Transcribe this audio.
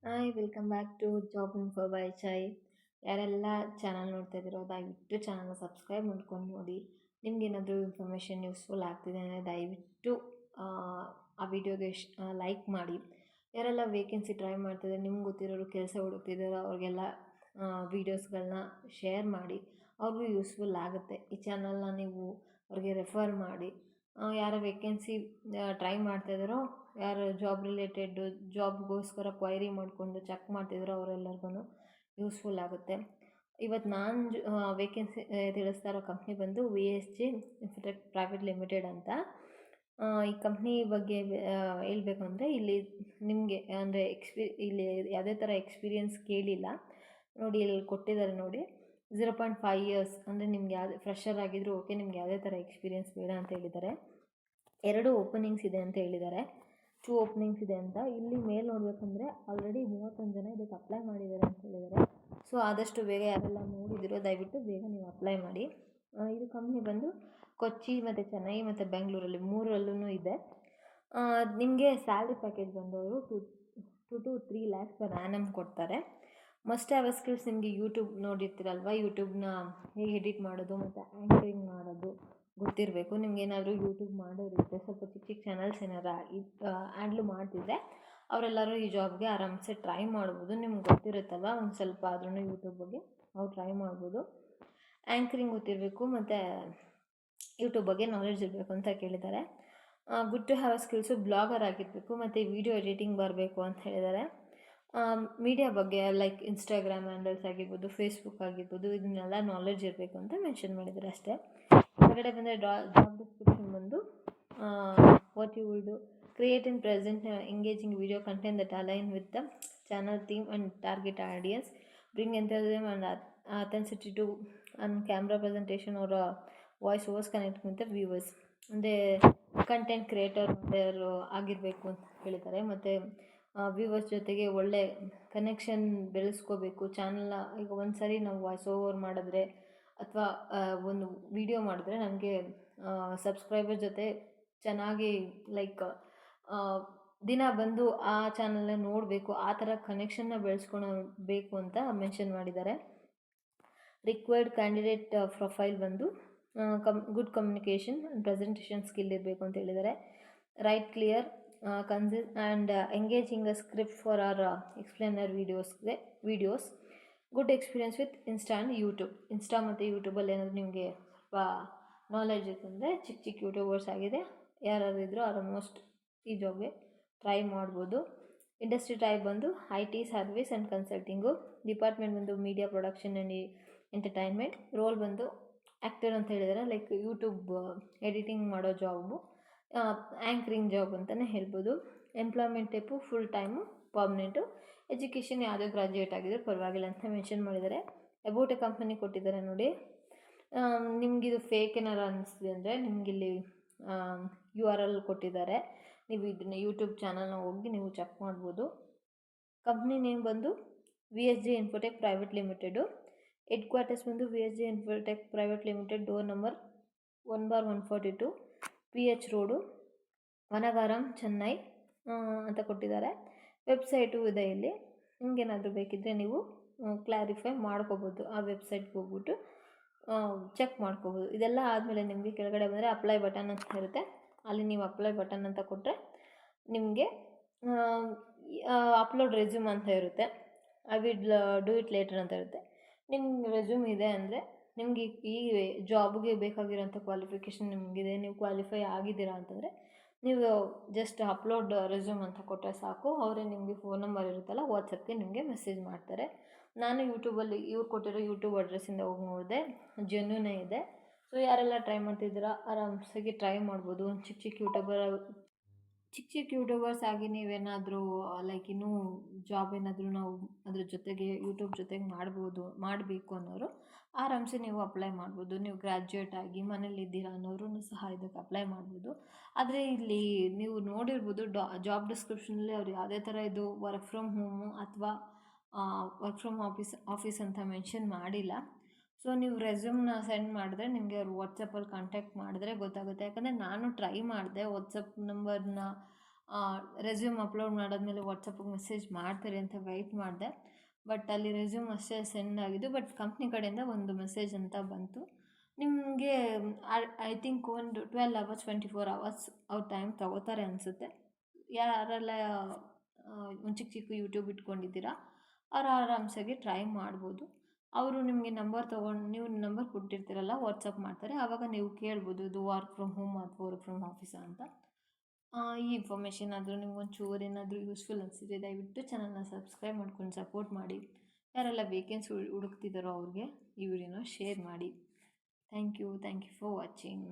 Hi welcome back to job info by Chai. ಯಾರೆಲ್ಲ channel ನೋಡ್ತಾ ಇದ್ದೀರೋ ದಯವಿಟ್ಟು ಚಾನಲ್ನ ಸಬ್ಸ್ಕ್ರೈಬ್ ಮಾಡ್ಕೊಂಡು ನೋಡಿ. ನಿಮ್ಗೇನಾದರೂ ಇನ್ಫಾರ್ಮೇಷನ್ ಯೂಸ್ಫುಲ್ ಆಗ್ತಿದೆ ಅಂದರೆ ದಯವಿಟ್ಟು ಆ ವಿಡಿಯೋಗೆ ಲೈಕ್ ಮಾಡಿ. ಯಾರೆಲ್ಲ ವೇಕೆನ್ಸಿ ಟ್ರೈ ಮಾಡ್ತಿದ್ದಾರೆ, ನಿಮ್ಗೆ ಗೊತ್ತಿರೋರು ಕೆಲಸ ಹುಡುಕ್ತಿದ್ದಾರೋ ಅವ್ರಿಗೆಲ್ಲ ವೀಡಿಯೋಸ್ಗಳನ್ನ ಶೇರ್ ಮಾಡಿ. ಅವ್ರಿಗೂ ಯೂಸ್ಫುಲ್ ಆಗುತ್ತೆ. ಈ ಚಾನಲ್ನ ನೀವು ಅವ್ರಿಗೆ ರೆಫರ್ ಮಾಡಿ. ಯಾರು ವೇಕೆನ್ಸಿ ಟ್ರೈ ಮಾಡ್ತಾಯಿದ್ದಾರೋ, ಯಾರು ಜಾಬ್ ರಿಲೇಟೆಡ್ಡು ಜಾಬ್ಗೋಸ್ಕರ ಕ್ವೈರಿ ಮಾಡಿಕೊಂಡು ಚೆಕ್ ಮಾಡ್ತಿದ್ರು ಅವರೆಲ್ಲರಿಗೂ ಯೂಸ್ಫುಲ್ ಆಗುತ್ತೆ. ಇವತ್ತು ನಾನು ವೇಕೆನ್ಸಿ ತಿಳಿಸ್ತಾ ಇರೋ ಕಂಪ್ನಿ ಬಂದು VSG ಇನ್ಫೋಟೆಕ್ ಪ್ರೈವೇಟ್ ಲಿಮಿಟೆಡ್ ಅಂತ. ಈ ಕಂಪ್ನಿ ಬಗ್ಗೆ ಹೇಳಬೇಕು ಅಂದರೆ ಇಲ್ಲಿ ನಿಮಗೆ ಅಂದರೆ ಇಲ್ಲಿ ಯಾವುದೇ ಥರ ಎಕ್ಸ್ಪೀರಿಯನ್ಸ್ ಕೇಳಿಲ್ಲ. ನೋಡಿ ಇಲ್ಲಿ ಕೊಟ್ಟಿದ್ದಾರೆ ನೋಡಿ, 0.5 ಇಯರ್ಸ್ ಅಂದರೆ ನಿಮ್ಗೆ ಯಾವುದೇ ಫ್ರೆಷರ್ ಆಗಿದ್ರು ಓಕೆ, ನಿಮ್ಗೆ ಯಾವುದೇ ಥರ ಎಕ್ಸ್ಪೀರಿಯನ್ಸ್ ಬೇಡ ಅಂತ ಹೇಳಿದ್ದಾರೆ. 2 ಓಪನಿಂಗ್ಸ್ ಇದೆ ಅಂತ ಹೇಳಿದ್ದಾರೆ. 2 ಓಪನಿಂಗ್ಸ್ ಇದೆ ಅಂತ. ಇಲ್ಲಿ ಮೇಲ್ ನೋಡಬೇಕಂದ್ರೆ ಆಲ್ರೆಡಿ 31 ಜನ ಇದಕ್ಕೆ ಅಪ್ಲೈ ಮಾಡಿದ್ದಾರೆ ಅಂತ ಹೇಳಿದ್ದಾರೆ. ಸೊ ಆದಷ್ಟು ಬೇಗ ಯಾರೆಲ್ಲ ನೋಡಿದಿರೋ ದಯವಿಟ್ಟು ಬೇಗ ನೀವು ಅಪ್ಲೈ ಮಾಡಿ. ಇದು ಕಂಪ್ನಿ ಬಂದು ಕೊಚ್ಚಿ ಮತ್ತು ಚೆನ್ನೈ ಮತ್ತು ಬೆಂಗಳೂರಲ್ಲಿ 3ರಲ್ಲೂ ಇದೆ. ನಿಮಗೆ ಸ್ಯಾಲ್ರಿ ಪ್ಯಾಕೇಜ್ ಬಂದವರು 2 to 3 lakhs per annum ಕೊಡ್ತಾರೆ. ಮಸ್ಟ್ ಹ್ಯಾವ್ ಅ ಸ್ಕಿಲ್ಸ್ ನಿಮಗೆ ಯೂಟ್ಯೂಬ್ ನೋಡಿರ್ತೀರಲ್ವ, ಯೂಟ್ಯೂಬ್ನ ಹೇಗೆ ಎಡಿಟ್ ಮಾಡೋದು ಮತ್ತು ಆ್ಯಂಕರಿಂಗ್ ಮಾಡೋದು ಗೊತ್ತಿರಬೇಕು. ನಿಮ್ಗೇನಾದರೂ ಯೂಟ್ಯೂಬ್ ಮಾಡೋರಿದ್ದರೆ, ಸ್ವಲ್ಪ ಚಿಕ್ಕ ಚಿಕ್ಕ ಚಾನಲ್ಸ್ ಏನಾರ ಹ್ಯಾಂಡ್ಲು ಮಾಡ್ತಿದ್ದರೆ ಅವರೆಲ್ಲರೂ ಈ ಜಾಬ್ಗೆ ಆರಾಮ್ಸೆ ಟ್ರೈ ಮಾಡ್ಬೋದು. ನಿಮ್ಗೆ ಗೊತ್ತಿರುತ್ತಲ್ವ ಒಂದು ಸ್ವಲ್ಪ ಆದ್ರೂ ಯೂಟ್ಯೂಬ್ ಬಗ್ಗೆ ಅವ್ರು ಟ್ರೈ ಮಾಡ್ಬೋದು. ಆ್ಯಂಕರಿಂಗ್ ಗೊತ್ತಿರಬೇಕು ಮತ್ತು ಯೂಟ್ಯೂಬ್ ಬಗ್ಗೆ ನಾಲೆಡ್ಜ್ ಇರಬೇಕು ಅಂತ ಕೇಳಿದ್ದಾರೆ. Good to have skills, blogger ಆಗಿರಬೇಕು ಮತ್ತು ವಿಡಿಯೋ ಎಡಿಟಿಂಗ್ ಬರಬೇಕು ಅಂತ ಹೇಳಿದ್ದಾರೆ. ಮೀಡಿಯಾ ಬಗ್ಗೆ ಲೈಕ್ ಇನ್ಸ್ಟಾಗ್ರಾಮ್ ಹ್ಯಾಂಡಲ್ಸ್ ಆಗಿರ್ಬೋದು, ಫೇಸ್ಬುಕ್ ಆಗಿರ್ಬೋದು, ಇದನ್ನೆಲ್ಲ ನಾಲೆಡ್ಜ್ ಇರಬೇಕು ಅಂತ ಮೆನ್ಷನ್ ಮಾಡಿದ್ದಾರೆ ಅಷ್ಟೇ. ಹೊರಗಡೆ ಬಂದರೆ ಜಾಬ್ ಡಿಸ್ಕ್ರಿಪ್ಷನ್ ಬಂದು what you will do, create and present engaging video content that align with the channel theme and target audience, bring enthusiasm and authenticity to on camera presentation ಅವರ voice overs connect with the viewers. ಅಂದರೆ content creator ಆಗಿರಬೇಕು ಅಂತ ಹೇಳಿದ್ದಾರೆ. ಮತ್ತು viewers ಜೊತೆಗೆ ಒಳ್ಳೆ connection ಬೆಳೆಸ್ಕೋಬೇಕು ಚಾನಲ್ನ. ಈಗ ಒಂದು ಸರಿ ನಾವು ವಾಯ್ಸ್ ಓವರ್ ಮಾಡಿದ್ರೆ ಅಥವಾ ಒಂದು ವಿಡಿಯೋ ಮಾಡಿದ್ರೆ ನಮಗೆ ಸಬ್ಸ್ಕ್ರೈಬರ್ ಜೊತೆ ಚೆನ್ನಾಗಿ ಲೈಕ್ ದಿನ ಬಂದು ಆ ಚಾನಲ್ನ ನೋಡಬೇಕು, ಆ ಥರ ಕನೆಕ್ಷನ್ನ ಬೆಳೆಸ್ಕೊಳ್ಬೇಕು ಅಂತ ಮೆನ್ಷನ್ ಮಾಡಿದ್ದಾರೆ. ರಿಕ್ವೈರ್ಡ್ ಕ್ಯಾಂಡಿಡೇಟ್ ಪ್ರೊಫೈಲ್ ಬಂದು good communication and presentation skill ಇರಬೇಕು ಅಂತ ಹೇಳಿದ್ದಾರೆ. Write clear concise and engaging a script for our explainer videos, good experience with Insta and YouTube. Insta ಮತ್ತು ಯೂಟ್ಯೂಬಲ್ಲಿ ಏನಾದರೂ ನಿಮಗೆ ಸ್ವಲ್ಪ ನಾಲೆಡ್ಜ್ ಇತ್ತಂದರೆ ಚಿಕ್ಕ ಚಿಕ್ಕ ಯೂಟ್ಯೂಬರ್ಸ್ ಆಗಿದೆ ಯಾರು ಇದ್ದರೂ ಆಲ್ಮೋಸ್ಟ್ ಈ ಜಾಬ್ಗೆ ಟ್ರೈ ಮಾಡ್ಬೋದು. ಇಂಡಸ್ಟ್ರಿ ಟೈಪ್ ಬಂದು IT service and consulting. Department ಬಂದು media production and entertainment. Role ಬಂದು ಆ್ಯಕ್ಟರ್ ಅಂತ ಹೇಳಿದ್ದಾರೆ, ಲೈಕ್ ಯೂಟ್ಯೂಬ್ ಎಡಿಟಿಂಗ್ ಮಾಡೋ ಜಾಬು, ಆ್ಯಂಕರಿಂಗ್ ಜಾಬ್ ಅಂತಲೇ ಹೇಳ್ಬೋದು. Employment type full time permanent. Education ಯಾವುದೇ ಗ್ರಾಜ್ಯುಯೇಟ್ ಆಗಿದ್ದರೂ ಪರವಾಗಿಲ್ಲ ಅಂತ ಮೆನ್ಷನ್ ಮಾಡಿದ್ದಾರೆ. ಅಬೌಟ್ ಎ ಕಂಪನಿ ಕೊಟ್ಟಿದ್ದಾರೆ ನೋಡಿ. ನಿಮಗಿದು ಫೇಕ್ ಏನಾರು ಅನ್ನಿಸ್ತಿದೆ ಅಂದರೆ ನಿಮಗಿಲ್ಲಿ URL ಕೊಟ್ಟಿದ್ದಾರೆ, ನೀವು ಇದನ್ನ ಯೂಟ್ಯೂಬ್ ಚಾನಲ್ನ ಹೋಗಿ ನೀವು ಚೆಕ್ ಮಾಡ್ಬೋದು. ಕಂಪ್ನಿ ನೇಮ್ ಬಂದು VSG infotech private limited. Headquarters ಬಂದು VSG infotech private limited, door number 1/142 PH road, Vanagaram, Chennai ಅಂತ ಕೊಟ್ಟಿದ್ದಾರೆ. ವೆಬ್ಸೈಟು ಇದೆ ಇಲ್ಲಿ. ನಿಮಗೇನಾದರೂ ಬೇಕಿದ್ದರೆ ನೀವು ಕ್ಲಾರಿಫೈ ಮಾಡ್ಕೋಬೋದು, ಆ ವೆಬ್ಸೈಟ್ಗೆ ಹೋಗ್ಬಿಟ್ಟು ಚೆಕ್ ಮಾಡ್ಕೋಬೋದು. ಇದೆಲ್ಲ ಆದಮೇಲೆ ನಿಮಗೆ ಕೆಳಗಡೆ ಬಂದರೆ ಅಪ್ಲೈ ಬಟನ್ ಅಂತ ಇರುತ್ತೆ, ಅಲ್ಲಿ ನೀವು ಅಪ್ಲೈ ಬಟನ್ ಅಂತ ಕೊಟ್ಟರೆ ನಿಮಗೆ ಅಪ್ಲೋಡ್ ರೆಸ್ಯೂಮ್ ಅಂತ ಇರುತ್ತೆ. I will do it later ಅಂತ ಇರುತ್ತೆ. ನಿಮ್ಮ ರೆಸ್ಯೂಮ್ ಇದೆ ಅಂದರೆ ನಿಮಗೆ ಈ ಜಾಬ್ಗೆ ಬೇಕಾಗಿರೋಂಥ ಕ್ವಾಲಿಫಿಕೇಷನ್ ನಿಮಗಿದೆ, ನೀವು ಕ್ವಾಲಿಫೈ ಆಗಿದ್ದೀರಾ ಅಂತಂದರೆ ನೀವು ಜಸ್ಟ್ ಅಪ್ಲೋಡ್ ರೆಸ್ಯೂಮ್ ಅಂತ ಕೊಟ್ಟರೆ ಸಾಕು. ಅವರೇ ನಿಮಗೆ ಫೋನ್ ನಂಬರ್ ಇರುತ್ತಲ್ಲ, ವಾಟ್ಸಪ್ಗೆ ನಿಮಗೆ ಮೆಸೇಜ್ ಮಾಡ್ತಾರೆ. ನಾನು ಯೂಟ್ಯೂಬಲ್ಲಿ ಇವ್ರು ಕೊಟ್ಟಿರೋ ಯೂಟ್ಯೂಬ್ ಅಡ್ರೆಸ್ಸಿಂದ ಹೋಗಿ ನೋಡಿದೆ, ಜೆನ್ಯೂನೇ ಇದೆ. ಸೊ ಯಾರೆಲ್ಲ ಟ್ರೈ ಮಾಡ್ತಿದ್ದೀರಾ ಆರಾಮ್ಸಾಗಿ ಟ್ರೈ ಮಾಡ್ಬೋದು. ಚಿಕ್ಕ ಚಿಕ್ಕ ಯೂಟ್ಯೂಬರ್ಸ್ ಆಗಿ ನೀವೇನಾದರೂ ಲೈಕ್ ಇನ್ನೂ ಜಾಬ್ ಏನಾದರೂ ನಾವು ಅದ್ರ ಜೊತೆಗೆ ಯೂಟ್ಯೂಬ್ ಜೊತೆಗೆ ಮಾಡಬೇಕು ಅನ್ನೋರು ಆರಾಮ್ಸೆ ನೀವು ಅಪ್ಲೈ ಮಾಡ್ಬೋದು. ನೀವು ಗ್ರ್ಯಾಜುಯೇಟ್ ಆಗಿ ಮನೇಲಿದ್ದೀರಾ ಅನ್ನೋರು ಸಹ ಇದಕ್ಕೆ ಅಪ್ಲೈ ಮಾಡ್ಬೋದು. ಆದರೆ ಇಲ್ಲಿ ನೀವು ನೋಡಿರ್ಬೋದು ಜಾಬ್ ಡಿಸ್ಕ್ರಿಪ್ಷನಲ್ಲಿ ಅವ್ರು ಯಾವುದೇ ಥರ ಇದು ವರ್ಕ್ ಫ್ರಮ್ ಹೋಮು ಅಥವಾ ವರ್ಕ್ ಫ್ರಮ್ ಆಫೀಸ್ ಅಂತ ಮೆನ್ಷನ್ ಮಾಡಿಲ್ಲ. ಸೊ ನೀವು ರೆಸ್ಯೂಮ್ನ ಸೆಂಡ್ ಮಾಡಿದ್ರೆ ನಿಮಗೆ ಅವ್ರು ವಾಟ್ಸಪ್ಪಲ್ಲಿ ಕಾಂಟ್ಯಾಕ್ಟ್ ಮಾಡಿದ್ರೆ ಗೊತ್ತಾಗುತ್ತೆ. ಯಾಕಂದರೆ ನಾನು ಟ್ರೈ ಮಾಡಿದೆ ವಾಟ್ಸಪ್ ನಂಬರ್ನ ರೆಸ್ಯೂಮ್ ಅಪ್ಲೋಡ್ ಮಾಡಾದ್ಮೇಲೆ ವಾಟ್ಸಪ್ಪಿಗೆ ಮೆಸೇಜ್ ಮಾಡ್ತಾರೆ ಅಂತ ವೆಯ್ಟ್ ಮಾಡಿದೆ. ಬಟ್ ಅಲ್ಲಿ ರೆಸ್ಯೂಮ್ ಅಷ್ಟೇ ಸೆಂಡ್ ಆಗಿದ್ದು, ಬಟ್ ಕಂಪ್ನಿ ಕಡೆಯಿಂದ ಒಂದು ಮೆಸೇಜ್ ಅಂತ ಬಂತು, ನಿಮಗೆ ಐ ಥಿಂಕ್ ಒಂದು 12 ಅವರ್ಸ್ 24 ಅವರ್ಸ್ ಅವ್ರು ಟೈಮ್ ತೊಗೋತಾರೆ ಅನಿಸುತ್ತೆ. ಯಾರೆಲ್ಲ ಒಂದು ಚಿಕ್ಕ ಚಿಕ್ಕ ಯೂಟ್ಯೂಬ್ ಇಟ್ಕೊಂಡಿದ್ದೀರಾ ಅವ್ರು ಆರಾಮ್ಸಾಗಿ ಟ್ರೈ ಮಾಡ್ಬೋದು. ಅವರು ನಿಮಗೆ ನೀವು ನಂಬರ್ ಕೊಟ್ಟಿರ್ತೀರಲ್ಲ, ವಾಟ್ಸಪ್ ಮಾಡ್ತಾರೆ. ಆವಾಗ ನೀವು ಕೇಳ್ಬೋದು ಇದು ವರ್ಕ್ ಫ್ರಮ್ ಹೋಮ್ ಅಥವಾ ವರ್ಕ್ ಫ್ರಮ್ ಆಫೀಸಾ ಅಂತ. ಈ ಇನ್ಫಾರ್ಮೇಷನ್ ಆದರೂ ನಿಮ್ಗೆ ಒಂಚೂರು ಏನಾದರೂ ಯೂಸ್ಫುಲ್ ಅನಿಸಿದ್ರೆ ದಯವಿಟ್ಟು ಚಾನಲ್ನ ಸಬ್ಸ್ಕ್ರೈಬ್ ಮಾಡ್ಕೊಂಡು ಸಪೋರ್ಟ್ ಮಾಡಿ. ಯಾರೆಲ್ಲ ವೇಕೆನ್ಸಿ ಹುಡುಕ್ತಿದ್ದಾರೋ ಅವ್ರಿಗೆ ಈ ವಿಡಿಯೋನ ಶೇರ್ ಮಾಡಿ. Thank you for watching.